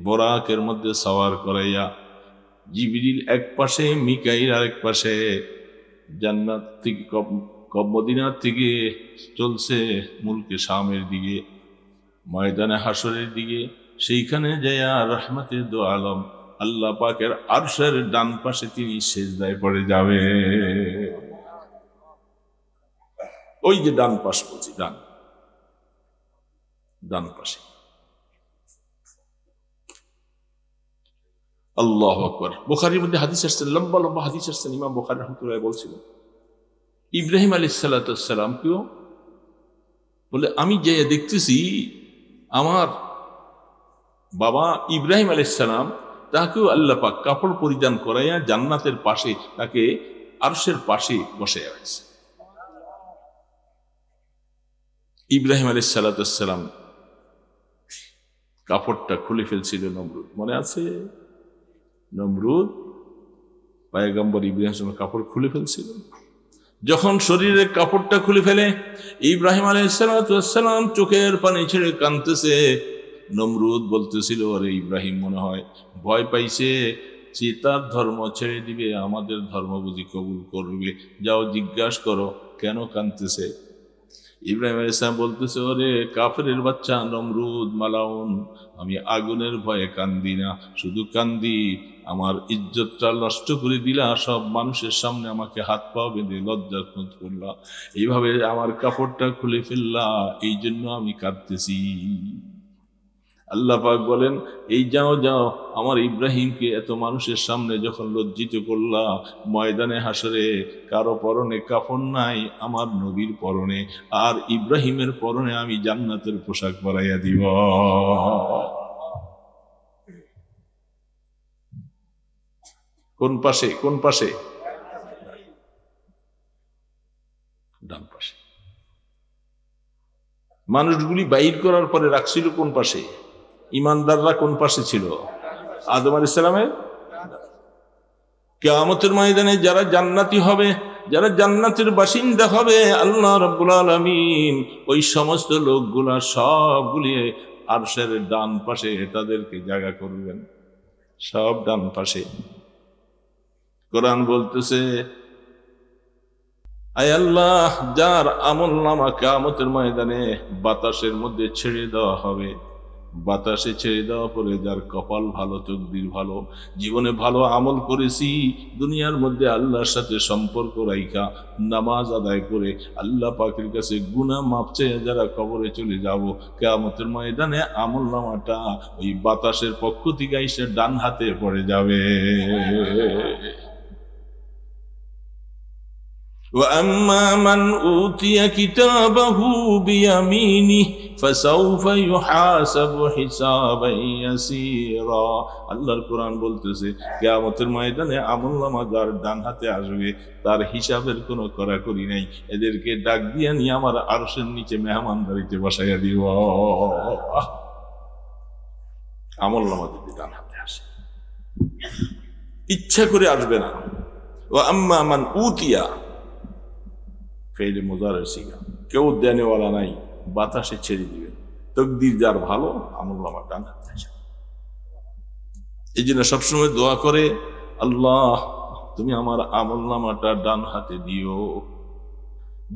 Speaker 1: বরাকের মধ্যে সওয়ার করাইয়া। জিবরিল এক পাশে, মিকাইল আরেক পাশে। জান্নাত থেকে মদিনার থেকে চলছে মুলকে শামের দিকে, ময়দানে হাসরের দিকে। সেইখানে যাইয়া রহমতে দো আলম আল্লাহ পাকের আরশের ডান পাশে তিনি সেজদায় পড়ে যাবে। ওই যে ডান পাশ বলছি, ডান পাশে। আল্লাহু আকবার। বুখারীর মধ্যে হাদিস আসছে, লম্বা লম্বা হাদিস আসছে। ইমাম বুখারী রাহমাতুল্লাহ বলছিলেন, ইব্রাহিম আলাইহিস সালাম কেউ বলে, আমি যে দেখতেছি আমার বাবা ইব্রাহিম আলাইহিস সালাম, তাকেও আল্লাহ পাক কাপড় পরিধান করাইয়া জান্নাতের পাশে, তাকে আরশের পাশে বসাইয়া রাখছে। ইব্রাহিম আলাইহিস সালাম কাপড়টা খুলে ফেলছিল নমরুদ, মনে আছে? নমরুদ পয়গম্বর ইব্রাহিম কাপড় খুলে ফেলছিল। যখন শরীরের কাপড়টা খুলে ফেলে, ইব্রাহিম আলাইহিস সালাম চোখের পানি ছেড়ে কাঁদতেছে। নমরুদ বলতেছিল, আরে ইব্রাহিম মনে হয় ভয় পাইছে, যে তার ধর্ম ছেড়ে দিবে, আমাদের ধর্ম বুঝি কবুল করবে, যাও জিজ্ঞাসা করো কেন কাঁদতেছে। ইব্রাহিম আলাইহিস সালাম বলতেছে, ওরে কাফেরের বাচ্চা নমরুদ মালাউন, আমি আগুনের ভয়ে কান্দি না, শুধু কান্দি আমার ইজ্জতটা নষ্ট করে দিলা, সব মানুষের সামনে আমাকে হাত পা বেঁধে লজ্জাবোধ করলা, এইভাবে আমার কাপড়টা খুলে ফেললা, এই জন্য আমি কাঁদতেছি। আল্লাহ পাক বলেন, এই যাও আমার ইব্রাহিমকে এত মানুষের সামনে যখন লজ্জিত করলা, ময়দানে হাসরে কারো পরনে কাফন নাই, আমার নবীর পরনে আর ইব্রাহিমের পরনে আমি জান্নাতের পোশাক পরাইয়া দিব। কোন পাশে? ডান পাশে। মানুষগুলি বাইর করার পরে রাখছিল কোন পাশে? ইমানদাররা কোন পাশে ছিল? আদম আলাইহিস সালামের। কিয়ামতের ময়দানে যারা জান্নাতি হবে, যারা জান্নাতের বাসিন্দা হবে, আল্লাহ রাব্বুল আলামিন ওই সমস্ত লোকগুলা সবগুলি আরশের ডান পাশে তাদেরকে জায়গা করবেন, সব ডান পাশে। কোরআন বলতেছে, আয় আল্লাহ, যার আমলনামা কিয়ামতের ময়দানে বাতাসের মধ্যে ছেড়ে দেওয়া হবে, বাতাসে ছেড়ে দেওয়া পরে যার কপাল ভালো, তকদির ভালো, জীবনে ভালো আমল করেছি, দুনিয়ার মধ্যে আল্লাহর সাথে সম্পর্ক রাইখা নামাজ আদায় করে আল্লাহ পাকের কাছে গুনাহ মাপ চেয়ে যারা কবরে চলে যাব, কিয়ামতের ময়দানে আমলনামাটা ওই বাতাসের পক্ষ থেকে এসে ডান হাতে পড়ে যাবে। وَأَمَّا مَنْ أُوتِيَ كِتَابَهُ بِيَمِينِهِ فَسَوْفَ يُحَاسَبُ حِسَابًا يَسِيرًا। আল্লাহর কোরআন বলতেছে, কিয়ামতের ময়দানে আমলনামা যার ডান হাতে আসবে তার হিসাবের কোনো কড়াকড়ি নেই, এদেরকে ডাক দিয়ে নিয়ে আমার আরশের নিচে মেহমানদারিতে বসাইয়া দিব। আমলনামা যদি ডান হাতে আসে, ইচ্ছা করে আসবে না। وَأَمَّا مَنْ أُوتِيَ ফেলে মুজারের সিগা, কেউ দেনেওয়ালা নাই, বাতাসে ছেড়ে দিবে। তকদির যার ভালো, আমলনামা ডান হাতে আসে। এই জন্য সবসময় দোয়া করে, আল্লাহ তুমি আমার আমলনামাটা ডান হাতে দিও।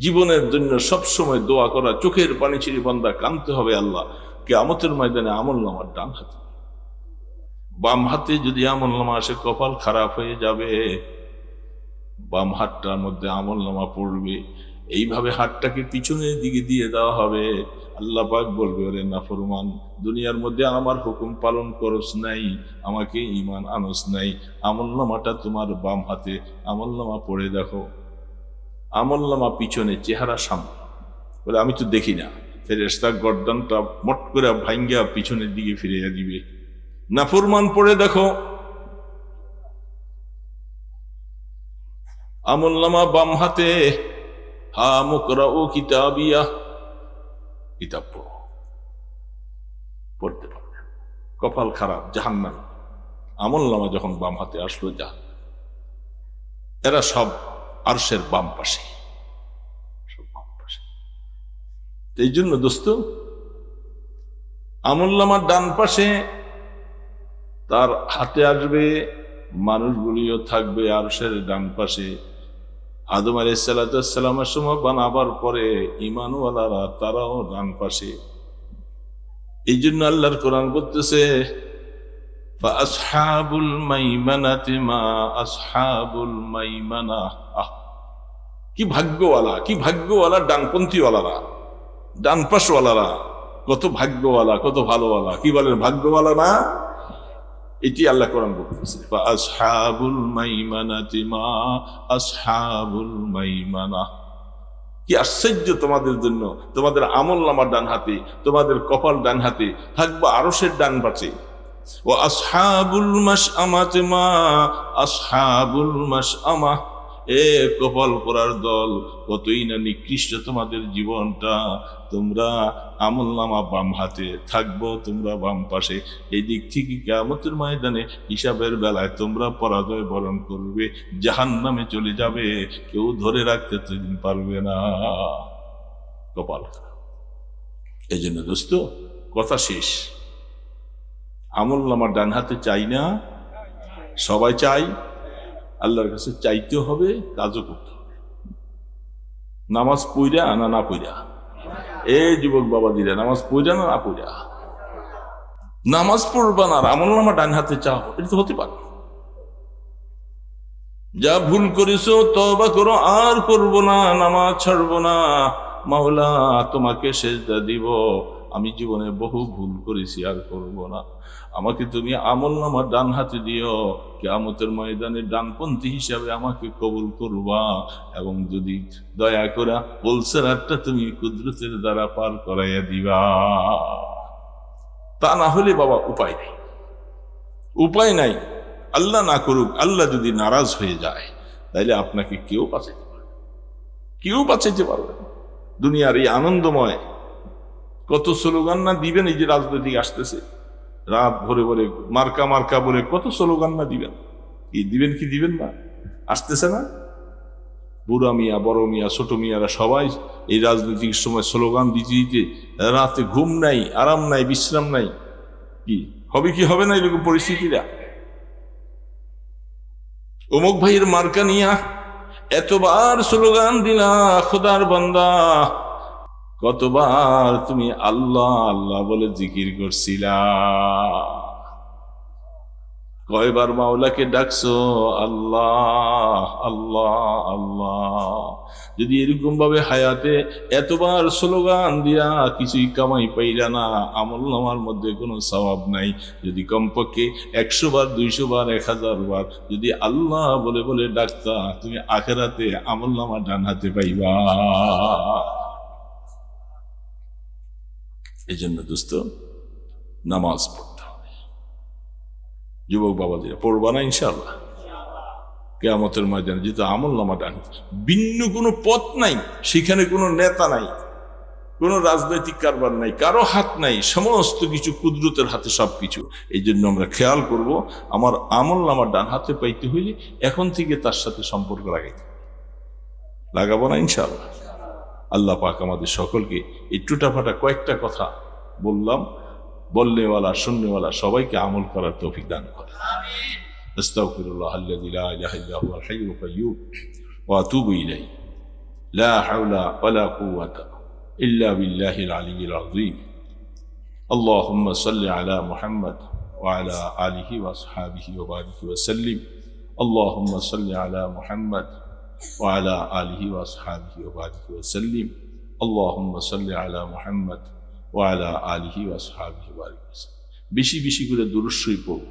Speaker 1: জীবনের জন্য সবসময় দোয়া করা, চোখের পানি ছিঁড়ে বান্দা কাঁদতে হবে, আল্লাহ কিয়ামতের ময়দানে আমলনামার ডান হাতে। বাম হাতে যদি আমলনামা আসে কপাল খারাপ হয়ে যাবে, বাম হাতটার মধ্যে আমলনামা পড়বে, এইভাবে হাতটাকে পিছনের দিকে দিয়ে দেওয়া হবে। আল্লাহ পাক বলবে, ওরে নাফরমান, দুনিয়ার মধ্যে আমার হুকুম পালন করস নাই, আমাকে ঈমান আনস নাই, আমলনামাটা তোমার বাম হাতে, আমলনামা পড়ে দেখো। আমলনামা পিছনে, চেহারা সামনে, বলে আমি তো দেখি না। ফেরেশতা গর্দানটা মট করে ভাঙ্গিয়া পিছনের দিকে ফিরিয়ে দিবে। নাফরমান পড়ে দেখো, আমলনামা বাম হাতে, হা মুকরাউ কিতাবিয়া, কিতাব পড়ো, পড়তে পারবে, কপাল খারাপ, জাহান্নামী। আমলনামা যখন বাম হাতে আসলো, যা এরা সব আরশের বাম পাশে, সব বাম পাশে। এই জন্য দোস্ত, আমলনামার ডান পাশে তার হাতে আসবে, মানুষগুলিও থাকবে আরশের ডান পাশে। আদম আলাইহিস সালামের সময় বানাবার পরে ঈমানওয়ালারা তারাও ডান পাশে। এই জন্য আল্লাহর কোরআন বলতেছে, ফাআসহাবুল মাইমানাতি মা আসহাবুল মাইমানা। কি ভাগ্যওয়ালা, কি ভাগ্যওয়ালা ডানপন্থীওয়ালারা, ডান পাশওয়ালারা, কত ভাগ্যওয়ালা, কত ভালোওয়ালা। কি বলেন, ভাগ্যওয়ালা না? এটি আল্লাহ কোরআন বলতেছে, আসহাবুল মাইমানাতি মা আসহাবুল মাইমানা। কি আশ্চর্য তোমাদের জন্য, তোমাদের আমলনামা ডান হাতে, তোমাদের কপাল ডান হাতে, থাকবে আরশের ডান পাশে। ও আসহাবুল মাশআমাতি মা আসহাবুল মাশআমা। এ কপাল পরার দল, কতই না নিকৃষ্ট তোমাদের জীবনটা। তোমরা আমলনামা বাম হাতে, থাকবো তোমরা বাম পাশে। এই দিক থেকে কিয়ামতের ময়দানে হিসাবের বেলায় তোমরা পরাজয় বরণ করবে, জাহান্নামে চলে যাবে, কেউ ধরে রাখতে সেদিন পারবে না। কপাল। এই জন্য দোস্ত, কথা শেষ, আমলনামা ডান হাতে চাই না, সবাই চাই। আল্লাহর কাছে চাইতেও হবে, কাজও করতে হবে। নামাজ পইরা না পইরা, এই যুবক বাবা দিরা, নামাজ পইরা না পইরা, নামাজ পড়বা না আমলনামা ডান হাতে চাও, এটা তো হতে পারে। যা ভুল করেছো তওবা করো, আর করবো না, নামাজ ছাড়বো না, মাওলা তোমাকে সেজদা দিব, আমি জীবনে বহু ভুল করেছি, আর করবো না, আমাকে তুমি আমলনামা ডান হাতে দিও, কিয়ামতের ময়দানে ডানপন্থী হিসাবে আমাকে কবুল করবা, এবং যদি দয়া করে পুলসিরাতটা তুমি কুদরতের দ্বারা পার করাইয়া দিবা। তা না হলে বাবা উপায় নেই, উপায় নাই। আল্লাহ না করুক, আল্লাহ যদি নারাজ হয়ে যায়, তাইলে আপনাকে কেউ বাঁচাইতে পারবে, কেউ বাঁচাইতে পারবে না। দুনিয়ার এই আনন্দময় কত স্লোগান না দিবেন, এই যে রাজনৈতিক আসতেছে, রাত ভরে ভরে মার্কা মার্কা বলে কত স্লোগান না দিবেন, কি দিবেন কি দিবেন না, আসতেছে না। বুড়া মিয়া, বড় মিয়া, ছোট মিয়ারা সবাই এই রাজনৈতিক সময় স্লোগান দিতে দিতে রাতে ঘুম নাই, আরাম নাই, বিশ্রাম নাই। কি হবে কি হবে না এরকম পরিস্থিতিটা? অমুক ভাইয়ের মার্কা নিয়া এতবার স্লোগান দিলা, খোদার বান্দা কতবার তুমি আল্লাহ আল্লাহ বলে জিকির করছিলা, কয়বার মাওলাকে ডাকছো আল্লাহ আল্লাহ আল্লাহ। যদি এরকম ভাবে হায়াতে এতবার স্লোগান দিয়া কিছুই কামাই পাইলা না, আমল নামার মধ্যে কোনো সওয়াব নাই। যদি কমপক্ষে 100 বার, 200 বার, 1000 বার যদি আল্লাহ বলে বলে ডাকতা, তুমি আখেরাতে আমল নামা ডান হাতে পাইবা। এই জন্য দোস্ত, নামাজ পড়তে হবে। যুবক বাবাজিরা, পড়বা না ইনশাআল্লাহ? কিয়ামতের ময়দানে যেহেতু আমল নামা ডান, ভিন্ন কোনো পথ নাই, সেখানে কোনো নেতা নাই, কোনো রাজনৈতিক কারবার নাই, কারো হাত নাই, সমস্ত কিছু কুদরতের হাতে সবকিছু। এই জন্য আমরা খেয়াল করব, আমার আমল নামা ডান হাতে পাইতে হইলে এখন থেকে তার সাথে সম্পর্ক লাগাবো না ইনশাআল্লাহ? আল্লাহ পাক আমাদের সকলকে এই টুটাফাটা কয়েকটা কথা বললাম, বলনেওয়ালা শুননেওয়ালা সবাইকে আমল করার তৌফিক দান করে। আস্তাগফিরুল্লাহ আল্লাযী লা ইলাহা ইল্লা হুয়াল হাইয়ুল কাইয়্যুম ওয়া আতুবু ইলাইহি লা হাওলা ওয়ালা কুওয়াতা ইল্লা বিল্লাহিল আলিয়্যিল আযীম। আল্লাহুম্মা সাল্লি আলা মুহাম্মাদ ওয়া আলা আলিহি ওয়া আসহাবিহি ওয়া বারিক ওয়া সাল্লিম। আল্লাহুম্মা সাল্লি আলা মুহাম্মাদ ওয়া আলা আলিহি ওয়া আসহাবিহি ওয়া বারিক ওয়া সাল্লিম। আল্লাহুম্মা সাল্লি আলা মুহাম্মাদ ওয়া আলা আলিহি ওয়া আসহাবিহি ওয়া বারিক ওয়া সাল্লিম। বেশি বেশি করে দুরূদ শরীফ পড়ো।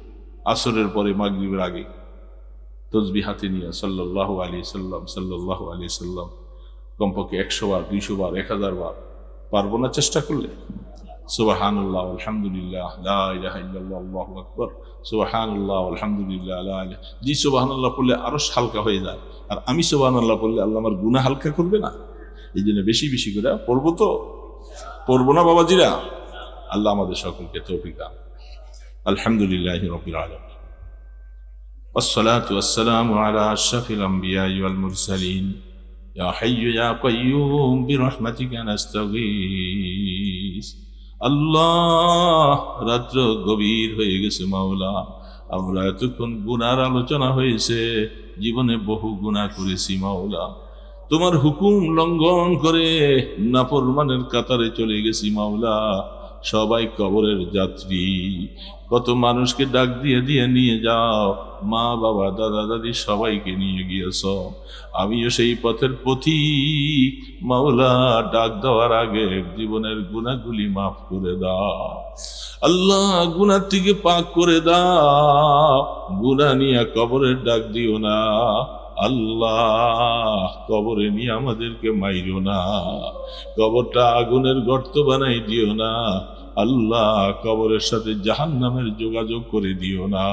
Speaker 1: আসরের পরে, মাগরিবের আগে তসবিহ হাতে নিয়ে সাল্লাল্লাহু আলাইহি সাল্লাম সাল্লাল্লাহু আলাইহি সাল্লাম কমপক্ষে 100 বার, 200 বার, 1000 বার পারবো না চেষ্টা করলে? সুবহানাল্লাহ আলহামদুলিল্লাহ লা ইলাহা ইল্লাল্লাহ আল্লাহু আকবার, সুবহানাল্লাহ আলহামদুলিল্লাহ লা ইলাহা। জি, সুবহানাল্লাহ পড়লে আরো হালকা হয়ে যায়, আর আমি সুবহানাল্লাহ পড়লে আল্লাহ আমার গুনাহ হালকা করবে না? এই জন্য বেশি বেশি করে পড়বো। তো পড়বো না বাবাজিরা? আল্লাহ আমাদের সকলকে তৌফিক দান। আলহামদুলিল্লাহি রাব্বিল আলামিন, ওয়াসসালাতু ওয়াসসালামু আলা আশরাফিল আমবিয়াই ওয়াল মুরসালিন, ইয়া হাইয়্যু ইয়া কাইয়্যুম বিরহমাতিকা নাস্তাগীস। আল্লাহ, রাত্র গভীর হয়ে গেছে মাওলা, আমরা এতক্ষণ গুনার আলোচনা হয়েছে, জীবনে বহু গুনাহ করেছি মাওলা, তোমার হুকুম লঙ্ঘন করে নাফরমানের কাতারে চলে গেছি মাওলা। সবাই কবরের যাত্রী, কত মানুষকে ডাক দিয়ে দিয়ে নিয়ে যাও, মা বাবা দাদা দাদি সবাইকে নিয়ে গিয়েছ, আমিও সেই পথের পথিক মাওলা। ডাক দেওয়ার আগে জীবনের গুনাহগুলি মাফ করে দাও আল্লাহ, গুনাহ থেকে পাক করে দাও, গুনাহ নিয়ে কবরের ডাক দিও না আল্লাহ, কবরে নিয়ে আমাদেরকে মাইরো না, কবরটা আগুনের গর্ত বানাই দিও না আল্লাহ, কবরের সাথে জাহান্নামের যোগাযোগ করে দিও না,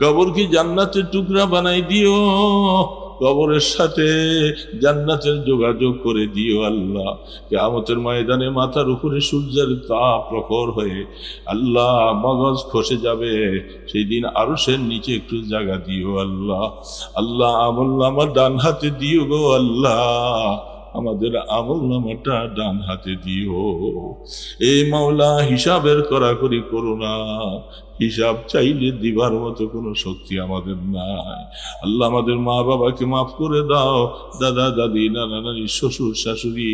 Speaker 1: কবরকে জান্নাতের টুকরা বানাই দিও, কবরের সাথে জান্নাতের যোগাযোগ করে দিও আল্লাহ। কিয়ামতের ময়দানে মাথার উপরে সূর্যের তাপ প্রখর হয়ে আল্লাহ মগজ খসে যাবে, সেই দিন আরশের নিচে একটু জায়গা দিও আল্লাহ। আল্লাহ, আমলনামা ডান হাতে দিও গো আল্লাহ, আমাদের আমলনামাটা ডান হাতে দিও। এই মাওলা, হিসাবের কড়াকড়ি করো না, হিসাব চাইলে দিবার মতো কোনো শক্তি আমাদের নাই আল্লাহ। আমাদের মা বাবাকে মাফ করে দাও, দাদা দাদি, নানা নানি, শ্বশুর শাশুড়ি,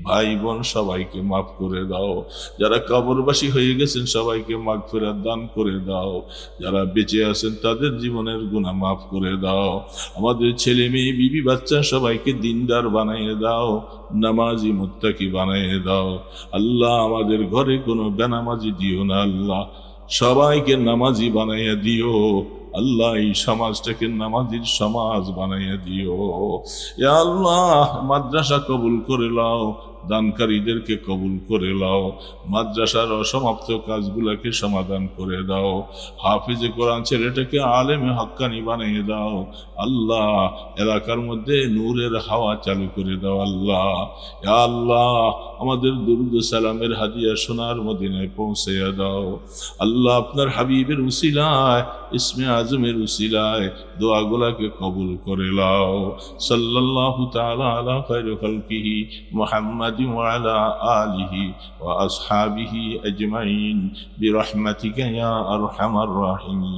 Speaker 1: ভাই বোন সবাইকে মাফ করে দাও। যারা কবরবাসী হয়ে গেছেন সবাইকে মাগফিরাত দান করে দাও, যারা বেঁচে আছেন তাদের জীবনের গুনাহ মাফ করে দাও। আমাদের ছেলে মেয়ে বিবি বাচ্চা সবাইকে দিনদার বানিয়ে দাও, নামাজি মুত্তাকি বানিয়ে দাও আল্লাহ। আমাদের ঘরে কোনো বেনামাজি দিও না আল্লাহ, সবাইকে নামাজি বানাইয়া দিও আল্লাহ। এই সমাজটাকে নামাজির সমাজ বানাইয়া দিও ইয়া আল্লাহ। মাদ্রাসা কবুল করে নাও, দানকারীদেরকে কবুল করে লাও, মাদ্রাসার অসমাপ্ত কাজগুলোকে সমাধান করে দাও, হাফিজে কোরআন ছেলেটাকে আলেমে হক্কানি বানিয়ে দাও আল্লাহ, এলাকার মধ্যে নূরের হাওয়া চালু করে দাও আল্লাহ। ইয়া আল্লাহ, আমাদের দুরুদ ও সালামের হাদিয়া সোনার মদিনায় পৌঁছে দাও আল্লাহ। আপনার হাবিবের উসিলায়, ইসমে আজমের উসিলায় দোয়াগুলাকে কবুল করে লাও। সাল্লাল্লাহু তাআলা আলা খায়রি খালকিহি মুহাম্মাদিন ওয়া আলা আলিহি ওয়া আসহাবিহি আজমাইন বিরহমাতিকা ইয়া আরহামার রাহিমিন।